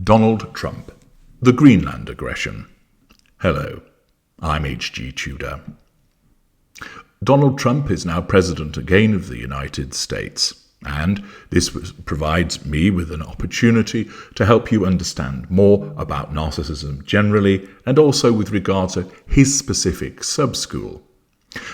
Donald Trump, the Greenland aggression. Hello, I'm H.G. Tudor. Donald Trump is now president again of the United States, and this provides me with an opportunity to help you understand more about narcissism generally and also with regard to his specific sub-school.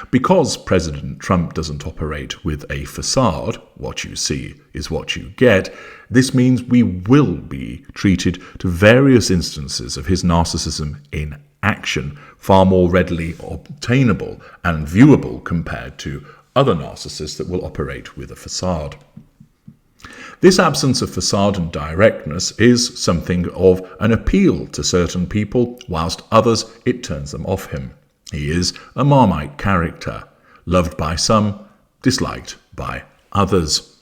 Because President Trump doesn't operate with a facade, what you see is what you get, this means we will be treated to various instances of his narcissism in action, far more readily obtainable and viewable compared to other narcissists that will operate with a facade. This absence of facade and directness is something of an appeal to certain people, whilst others it turns them off him. He is a Marmite character, loved by some, disliked by others.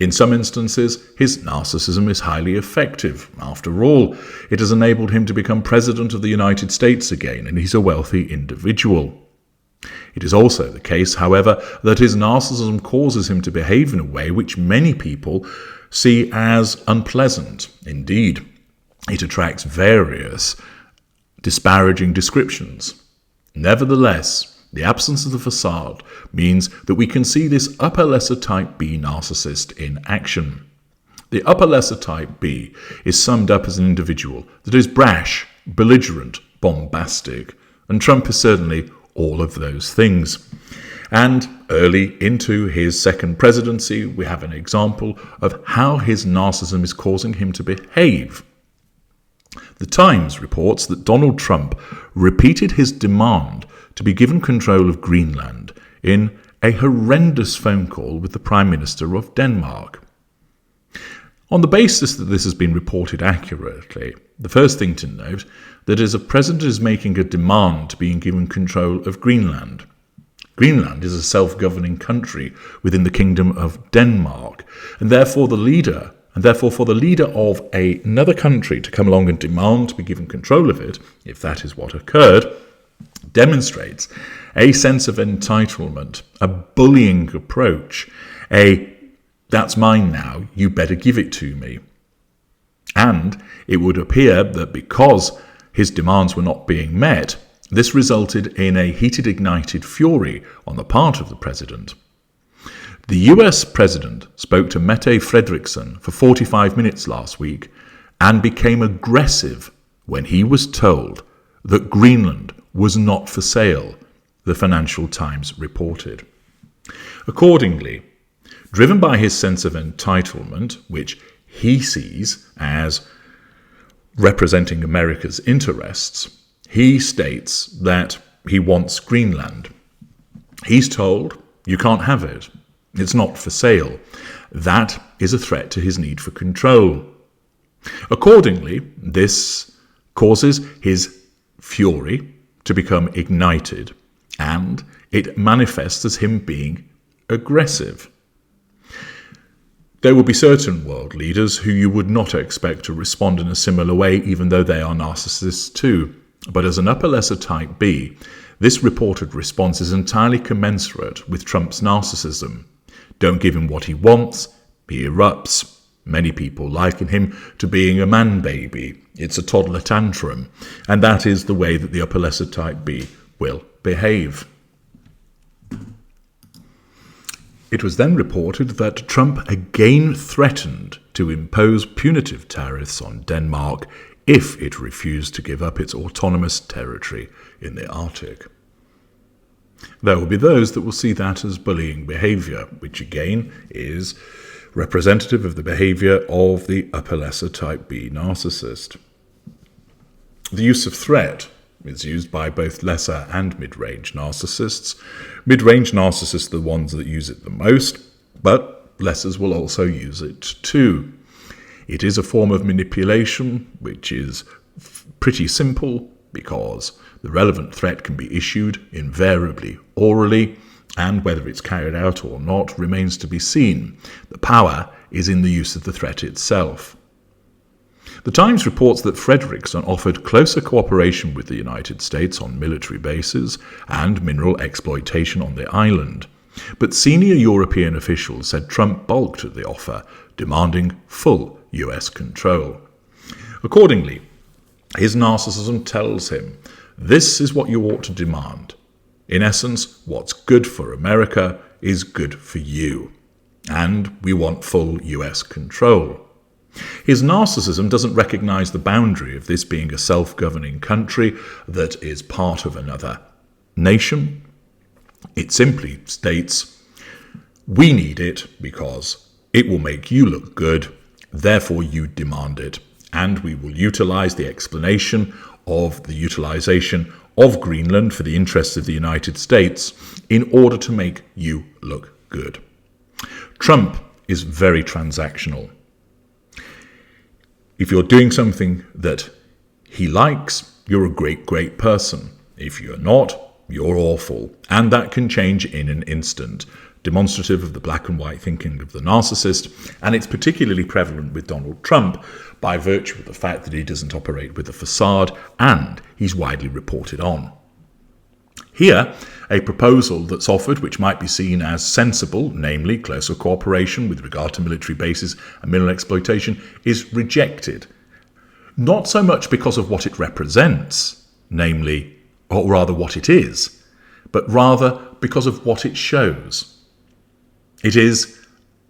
In some instances, his narcissism is highly effective. After all, it has enabled him to become President of the United States again, and he's a wealthy individual. It is also the case, however, that his narcissism causes him to behave in a way which many people see as unpleasant. Indeed, it attracts various disparaging descriptions. Nevertheless, the absence of the facade means that we can see this upper lesser type B narcissist in action. The upper lesser type B is summed up as an individual that is brash, belligerent, bombastic, and Trump is certainly all of those things. And early into his second presidency, we have an example of how his narcissism is causing him to behave. The Times reports that Donald Trump repeated his demand to be given control of Greenland in a horrendous phone call with the Prime Minister of Denmark. On the basis that this has been reported accurately, the first thing to note that as a president is making a demand to being given control of Greenland. Greenland is a self-governing country within the Kingdom of Denmark, and therefore for the leader of another country to come along and demand to be given control of it, if that is what occurred, demonstrates a sense of entitlement, a bullying approach, that's mine now, you better give it to me. And it would appear that because his demands were not being met, this resulted in a heated, ignited fury on the part of the president. The US president spoke to Mette Frederiksen for 45 minutes last week and became aggressive when he was told that Greenland was not for sale, the Financial Times reported. Accordingly, driven by his sense of entitlement, which he sees as representing America's interests, he states that he wants Greenland. He's told, you can't have it. It's not for sale. That is a threat to his need for control. Accordingly, this causes his fury to become ignited, and it manifests as him being aggressive. There will be certain world leaders who you would not expect to respond in a similar way, even though they are narcissists too. But as an upper lesser type B, this reported response is entirely commensurate with Trump's narcissism. Don't give him what he wants, he erupts. Many people liken him to being a man baby. It's a toddler tantrum, and that is the way that the upper lesser type B will behave. It was then reported that Trump again threatened to impose punitive tariffs on Denmark if it refused to give up its autonomous territory in the Arctic. There will be those that will see that as bullying behaviour, which again is representative of the behaviour of the upper lesser type B narcissist. The use of threat is used by both lesser and mid-range narcissists. Mid-range narcissists are the ones that use it the most, but lessers will also use it too. It is a form of manipulation, which is pretty simple because the relevant threat can be issued invariably orally, and whether it's carried out or not remains to be seen. The power is in the use of the threat itself. The Times reports that Frederiksen offered closer cooperation with the United States on military bases and mineral exploitation on the island. But senior European officials said Trump balked at the offer, demanding full US control. Accordingly, his narcissism tells him, this is what you ought to demand. In essence, what's good for America is good for you. And we want full US control. His narcissism doesn't recognize the boundary of this being a self-governing country that is part of another nation. It simply states, we need it because it will make you look good, therefore you demand it, and we will utilize the explanation of the utilization of Greenland for the interests of the United States in order to make you look good. Trump is very transactional. If you're doing something that he likes, you're a great, great person. If you're not, you're awful. And that can change in an instant, demonstrative of the black and white thinking of the narcissist, and it's particularly prevalent with Donald Trump by virtue of the fact that he doesn't operate with a facade and he's widely reported on. Here, a proposal that's offered which might be seen as sensible, namely closer cooperation with regard to military bases and mineral exploitation, is rejected. Not so much because of what it represents, namely, or rather what it is, but rather because of what it shows. It is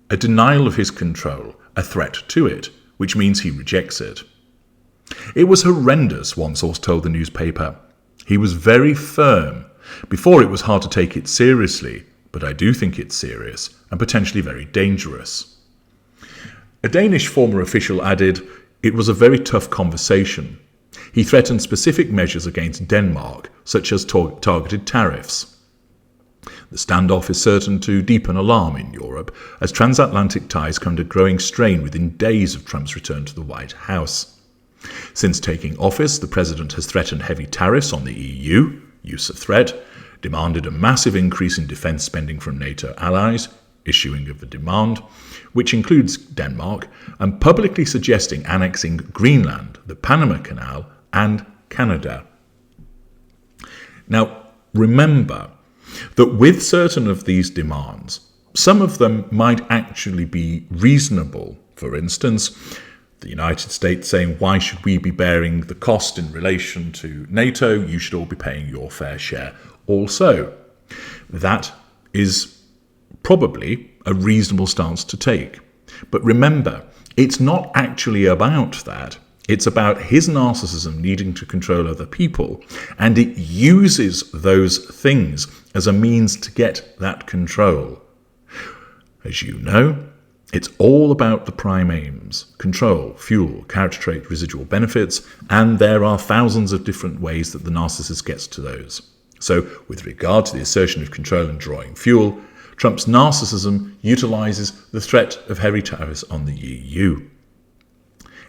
a denial of his control, a threat to it, which means he rejects it. It was horrendous, one source told the newspaper. He was very firm. Before it was hard to take it seriously, but I do think it's serious and potentially very dangerous. A Danish former official added, it was a very tough conversation. He threatened specific measures against Denmark, such as targeted tariffs. The standoff is certain to deepen alarm in Europe as transatlantic ties come to growing strain within days of Trump's return to the White House. Since taking office, the president has threatened heavy tariffs on the EU, use of threat, demanded a massive increase in defence spending from NATO allies, issuing of a demand, which includes Denmark, and publicly suggesting annexing Greenland, the Panama Canal, and Canada. Now, remember that with certain of these demands, some of them might actually be reasonable. For instance, the United States saying, why should we be bearing the cost in relation to NATO? You should all be paying your fair share. Also, that is probably a reasonable stance to take. But remember, it's not actually about that. It's about his narcissism needing to control other people, and it uses those things as a means to get that control. As you know, it's all about the prime aims: control, fuel, character trait, residual benefits, and there are thousands of different ways that the narcissist gets to those. So, with regard to the assertion of control and drawing fuel, Trump's narcissism utilizes the threat of heavy tariffs on the EU.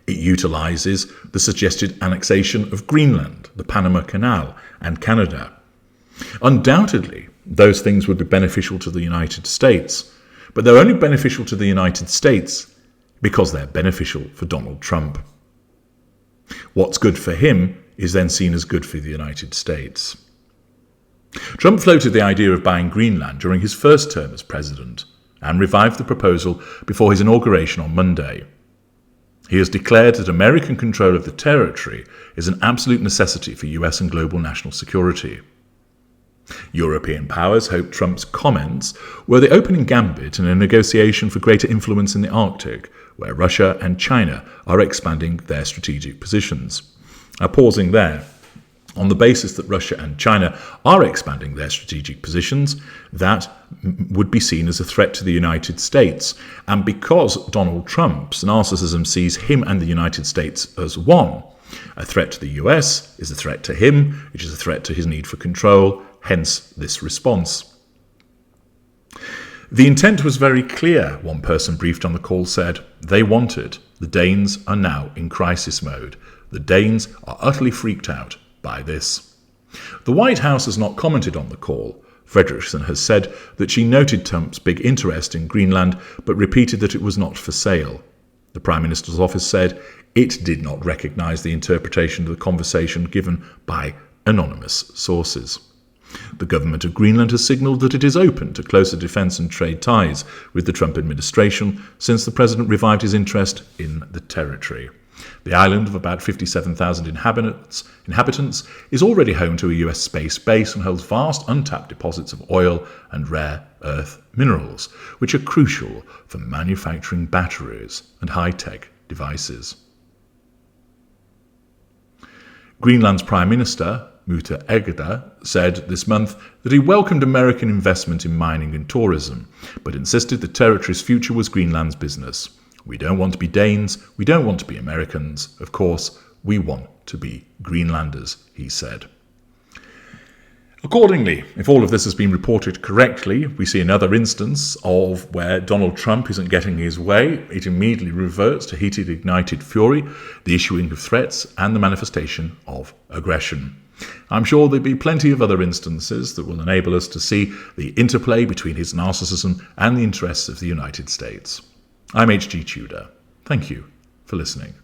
It utilizes the suggested annexation of Greenland, the Panama Canal, and Canada. Undoubtedly, those things would be beneficial to the United States, but they're only beneficial to the United States because they're beneficial for Donald Trump. What's good for him is then seen as good for the United States. Trump floated the idea of buying Greenland during his first term as president and revived the proposal before his inauguration on Monday. He has declared that American control of the territory is an absolute necessity for US and global national security. European powers hoped Trump's comments were the opening gambit in a negotiation for greater influence in the Arctic, where Russia and China are expanding their strategic positions. Now, pausing there, on the basis that Russia and China are expanding their strategic positions, that would be seen as a threat to the United States. And because Donald Trump's narcissism sees him and the United States as one, a threat to the US is a threat to him, which is a threat to his need for control, hence this response. The intent was very clear, one person briefed on the call said. They want it. The Danes are now in crisis mode. The Danes are utterly freaked out by this. The White House has not commented on the call. Frederiksen has said that she noted Trump's big interest in Greenland, but repeated that it was not for sale. The Prime Minister's office said it did not recognise the interpretation of the conversation given by anonymous sources. The government of Greenland has signalled that it is open to closer defence and trade ties with the Trump administration since the president revived his interest in the territory. The island of about 57,000 inhabitants is already home to a US space base and holds vast untapped deposits of oil and rare earth minerals, which are crucial for manufacturing batteries and high-tech devices. Greenland's Prime Minister, Muta Egede, said this month that he welcomed American investment in mining and tourism, but insisted the territory's future was Greenland's business. We don't want to be Danes, we don't want to be Americans, of course, we want to be Greenlanders, he said. Accordingly, if all of this has been reported correctly, we see another instance of where Donald Trump isn't getting his way. It immediately reverts to heated, ignited fury, the issuing of threats, and the manifestation of aggression. I'm sure there'll be plenty of other instances that will enable us to see the interplay between his narcissism and the interests of the United States. I'm H.G. Tudor. Thank you for listening.